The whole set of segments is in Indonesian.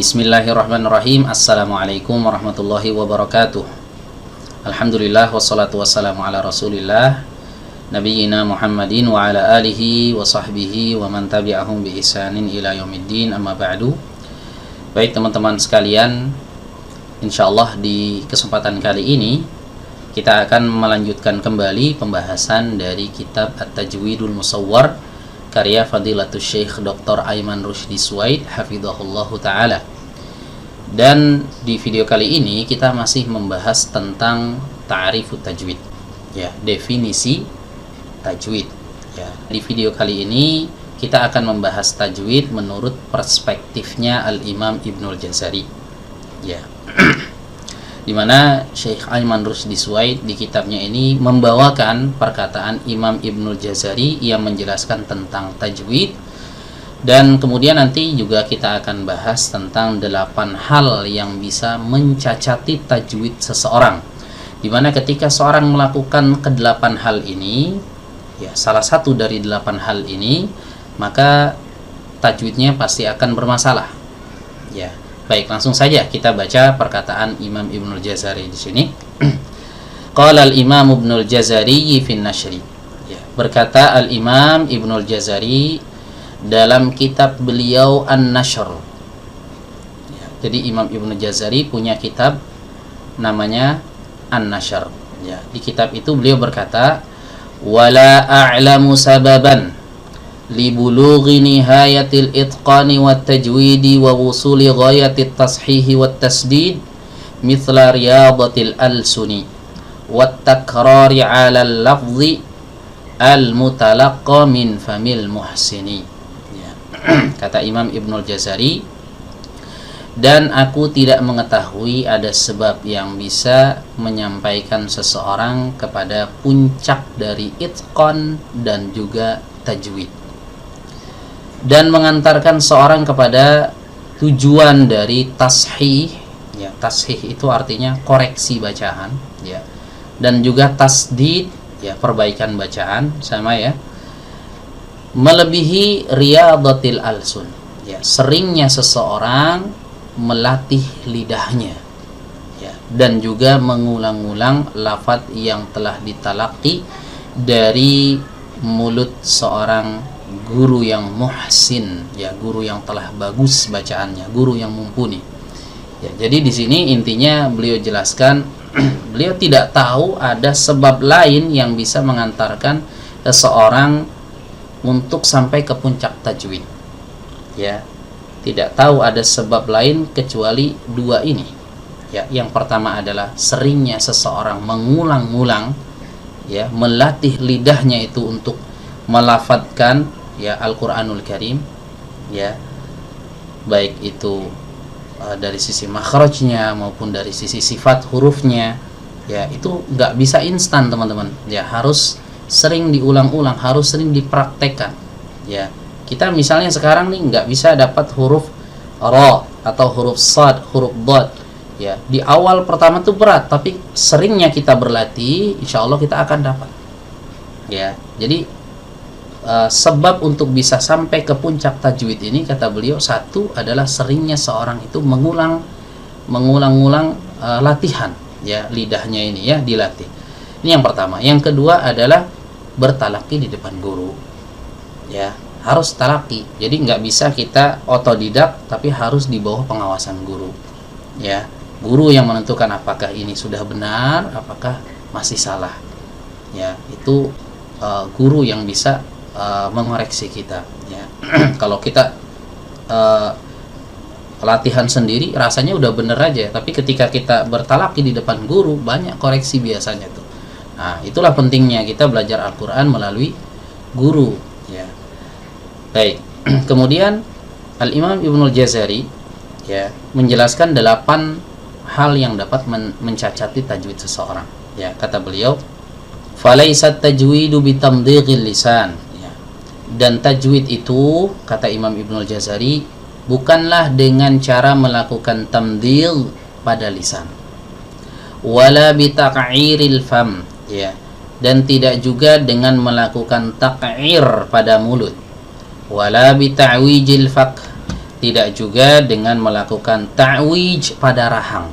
Bismillahirrahmanirrahim. Assalamualaikum warahmatullahi wabarakatuh. Alhamdulillah wassalatu wassalamu ala Rasulillah Nabiyyina Muhammadin wa ala alihi wa sahbihi wa man tabi'ahum bi ihsanin ila yaumiddin, amma ba'du. Baik teman-teman sekalian, insyaallah di kesempatan kali ini kita akan melanjutkan kembali pembahasan dari kitab At-Tajwidul Musawwar karya Fadilatul Syekh Dr. Aiman Rushdi Suwaid hafizahullahu ta'ala. Dan di video kali ini kita masih membahas tentang ta'rifut tajwid, ya, definisi tajwid, ya. Di video kali ini kita akan membahas tajwid menurut perspektifnya Al-Imam Ibnul Jazari, ya. Di mana Syekh Aiman Rushdi Suwaid di kitabnya ini membawakan perkataan Imam Ibnul Jazari yang menjelaskan tentang tajwid, dan kemudian nanti juga kita akan bahas tentang 8 hal yang bisa mencacati tajwid seseorang, di mana ketika seorang melakukan ke-8 hal ini, ya, salah satu dari 8 hal ini, maka tajwidnya pasti akan bermasalah, ya. Baik, langsung saja kita baca perkataan Imam Ibnul Jazari di sini. Qala al-Imam Ibnul Jazari fi an-Nashri. Ya, berkata al-Imam Ibnul Jazari dalam kitab beliau An-Nashr. Ya, jadi Imam Ibnul Jazari punya kitab namanya An-Nashr. Ya, di kitab itu beliau berkata, "Wala a'lamu sababan libulughi nihayatil itqani wat tajwidi wa wusuli ghayatit tashihi wat tasdid mithla riyadatil alsuni wat takrari 'ala al-lafzi al-mutalaqqa min famil muhsini." Ya. Kata Imam Ibnul Jazari, dan aku tidak mengetahui ada sebab yang bisa menyampaikan seseorang kepada puncak dari itqan dan juga tajwid, dan mengantarkan seorang kepada tujuan dari tashih, ya, tashih itu artinya koreksi bacaan, ya, dan juga tasdid, ya, perbaikan bacaan, sama, ya, melebihi riyadatil alsun, ya, seringnya seseorang melatih lidahnya, ya, dan juga mengulang-ulang lafadz yang telah ditalaki dari mulut seorang guru yang muhsin, ya, guru yang telah bagus bacaannya, guru yang mumpuni. Ya, jadi di sini intinya beliau jelaskan beliau tidak tahu ada sebab lain yang bisa mengantarkan seseorang untuk sampai ke puncak tajwid. Ya, tidak tahu ada sebab lain kecuali dua ini. Ya, yang pertama adalah seringnya seseorang mengulang-ulang, ya, melatih lidahnya itu untuk melafadzkan, ya, Al-Quranul Karim, ya, baik itu dari sisi makhrajnya maupun dari sisi sifat hurufnya, ya, itu nggak bisa instan teman-teman, ya, harus sering diulang-ulang, harus sering dipraktekkan, ya. Kita misalnya sekarang nih nggak bisa dapat huruf ra atau huruf sad, huruf dad, ya, di awal pertama tuh berat, tapi seringnya kita berlatih, insya Allah kita akan dapat, ya. Jadi sebab untuk bisa sampai ke puncak tajwid ini, kata beliau, satu adalah seringnya seorang itu mengulang-ulang latihan, ya, lidahnya ini, ya, dilatih. Ini yang pertama. Yang kedua adalah bertalaki di depan guru, ya, harus talaki. Jadi nggak bisa kita otodidak, tapi harus di bawah pengawasan guru, ya, guru yang menentukan apakah ini sudah benar, apakah masih salah, ya, itu guru yang bisa mengoreksi kita, ya. Kalau kita latihan sendiri rasanya udah bener aja, tapi ketika kita bertalaki di depan guru banyak koreksi biasanya tuh. Nah, itulah pentingnya kita belajar Al-Quran melalui guru, ya. Baik. Kemudian Al-Imam Ibnul Jazari, ya, menjelaskan 8 hal yang dapat mencacati tajwid seseorang, ya. Kata beliau, falaisat tajwidu bitamdhighil lisan, dan tajwid itu, kata Imam Ibnul Jazari, bukanlah dengan cara melakukan tamdhigh pada lisan, wala bitaq'iril fam, ya, dan tidak juga dengan melakukan taq'ir pada mulut, wala bita'wijil faq, tidak juga dengan melakukan ta'wij pada rahang,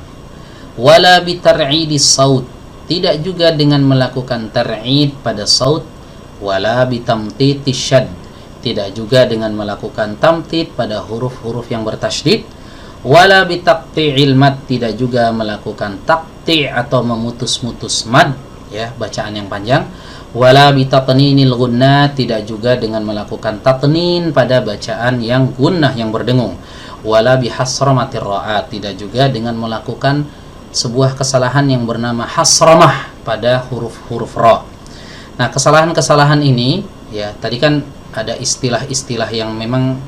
wala bitar'idis saut, tidak juga dengan melakukan tar'id pada saut, wala bitamtitis syad, tidak juga dengan melakukan tamtid pada huruf-huruf yang bertasydid, wala bitaqti'il mad, tidak juga melakukan taqti' atau memutus-mutus mad, ya, bacaan yang panjang, wala bitatninil gunnah, tidak juga dengan melakukan tatnin pada bacaan yang gunnah, yang berdengung, wala bihasramatir ra'at, tidak juga dengan melakukan sebuah kesalahan yang bernama hasramah pada huruf-huruf ra. Nah, kesalahan-kesalahan ini, ya, tadi kan ada istilah-istilah yang memang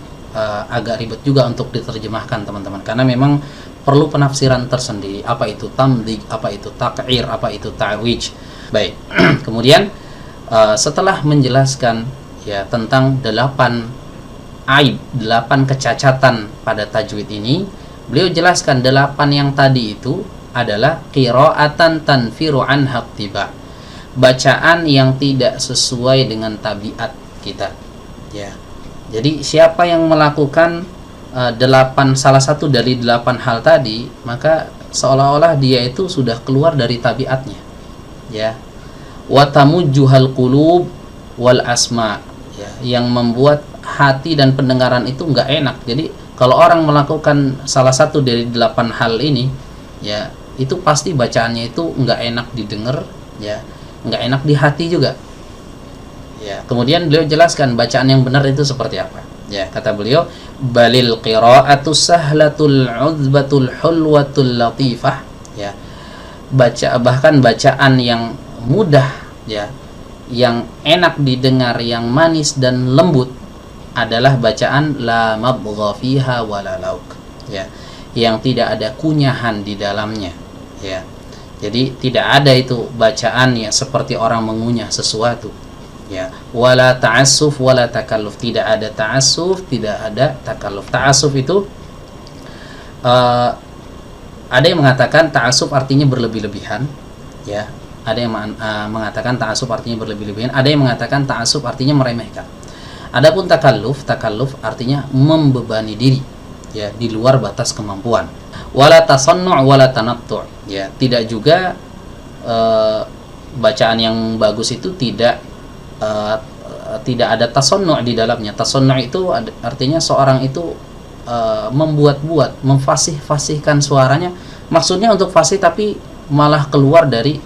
agak ribet juga untuk diterjemahkan, teman-teman, karena memang perlu penafsiran tersendiri. Apa itu tamdik, apa itu tak'ir, apa itu ta'wij. Baik. Kemudian setelah menjelaskan, ya, tentang 8 aib, 8 kecacatan pada tajwid ini, beliau jelaskan 8 yang tadi itu adalah qira'atan tanfiru an haqtiba, bacaan yang tidak sesuai dengan tabiat kita, ya. Jadi siapa yang melakukan salah satu dari 8 hal tadi, maka seolah-olah dia itu sudah keluar dari tabiatnya, ya. Wa tamujjuhal qulub wal asma, ya, yang membuat hati dan pendengaran itu enggak enak. Jadi kalau orang melakukan salah satu dari 8 hal ini, ya, itu pasti bacaannya itu enggak enak didengar, ya, enggak enak di hati juga, ya. Kemudian beliau jelaskan bacaan yang benar itu seperti apa, ya. Kata beliau, balil qira'atus sahlatul uzbatul hulwatul latifah, ya, bahkan bacaan yang mudah, ya, yang enak didengar, yang manis dan lembut adalah bacaan la madgha fiha wala lauk, ya, yang tidak ada kunyahan di dalamnya, ya. Jadi tidak ada itu bacaan yang seperti orang mengunyah sesuatu, ya. Wala ta'assuf wala takalluf, tidak ada ta'assuf, tidak ada takalluf. Ta'assuf itu ada yang mengatakan ta'assuf artinya berlebih-lebihan, ya. Ada yang mengatakan ta'assuf artinya berlebih-lebihan, ada yang mengatakan ta'assuf artinya meremehkan. Adapun takalluf artinya membebani diri, ya, di luar batas kemampuan. Wala tasannu' wala tanattu', ya, tidak juga bacaan yang bagus itu tidak ada tasannu' di dalamnya. Tasannu' itu artinya seorang itu membuat-buat, memfasih-fasihkan suaranya, maksudnya untuk fasih tapi malah keluar dari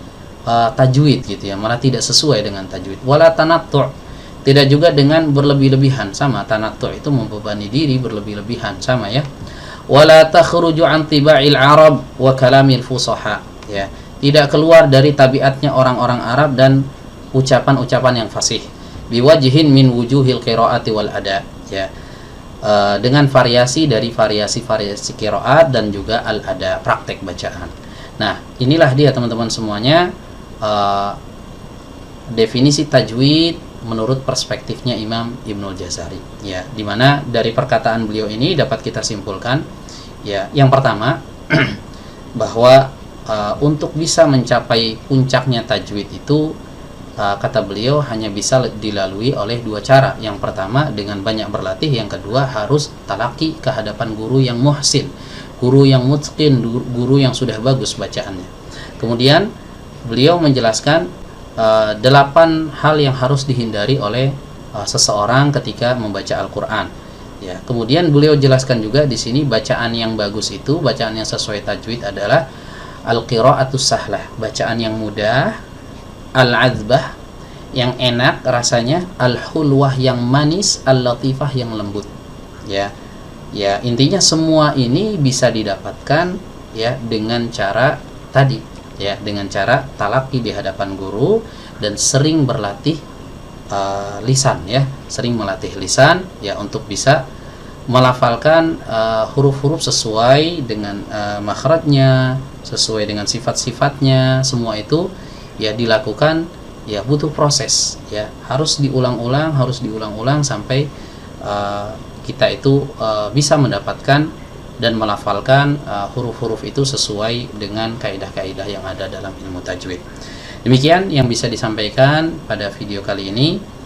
tajwid, gitu, ya, malah tidak sesuai dengan tajwid. Wala tanattu', tidak juga dengan berlebih-lebihan, sama. Tanattu' itu membebani diri berlebih-lebihan, sama, ya. Wala takhruju an tiba'il arab wa kalamil fusaha, ya, tidak keluar dari tabiatnya orang-orang Arab dan ucapan-ucapan yang fasih. Biwajhin min wujuhil qiraati wal ada, ya, dengan variasi dari variasi-variasi qiraat dan juga al ada, praktek bacaan. Nah, inilah dia, teman-teman semuanya, definisi tajwid menurut perspektifnya Imam Ibnul Jazari, ya, dimana dari perkataan beliau ini dapat kita simpulkan, ya, yang pertama bahwa untuk bisa mencapai puncaknya tajwid itu, kata beliau, hanya bisa dilalui oleh 2 cara. Yang pertama dengan banyak berlatih, yang kedua harus talaki ke hadapan guru yang muhsin, guru yang mutqin, guru yang sudah bagus bacaannya. Kemudian beliau menjelaskan 8 hal yang harus dihindari oleh seseorang ketika membaca Al-Quran, ya. Kemudian beliau jelaskan juga di sini bacaan yang bagus itu, bacaan yang sesuai tajwid adalah al-qira'atus sahlah, bacaan yang mudah, al-azbah, yang enak rasanya, al-hulwah, yang manis, al-latifah, yang lembut, ya. Ya, intinya semua ini bisa didapatkan, ya, dengan cara tadi, ya, dengan cara talaki di hadapan guru dan sering berlatih lisan, ya, sering melatih lisan, ya, untuk bisa melafalkan huruf-huruf sesuai dengan makhrajnya, sesuai dengan sifat-sifatnya. Semua itu, ya, dilakukan, ya, butuh proses, ya, harus diulang-ulang sampai kita itu bisa mendapatkan dan melafalkan huruf-huruf itu sesuai dengan kaidah-kaidah yang ada dalam ilmu tajwid. Demikian yang bisa disampaikan pada video kali ini.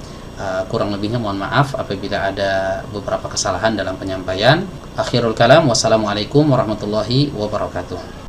Kurang lebihnya mohon maaf apabila ada beberapa kesalahan dalam penyampaian. Akhirul kalam, wassalamualaikum warahmatullahi wabarakatuh.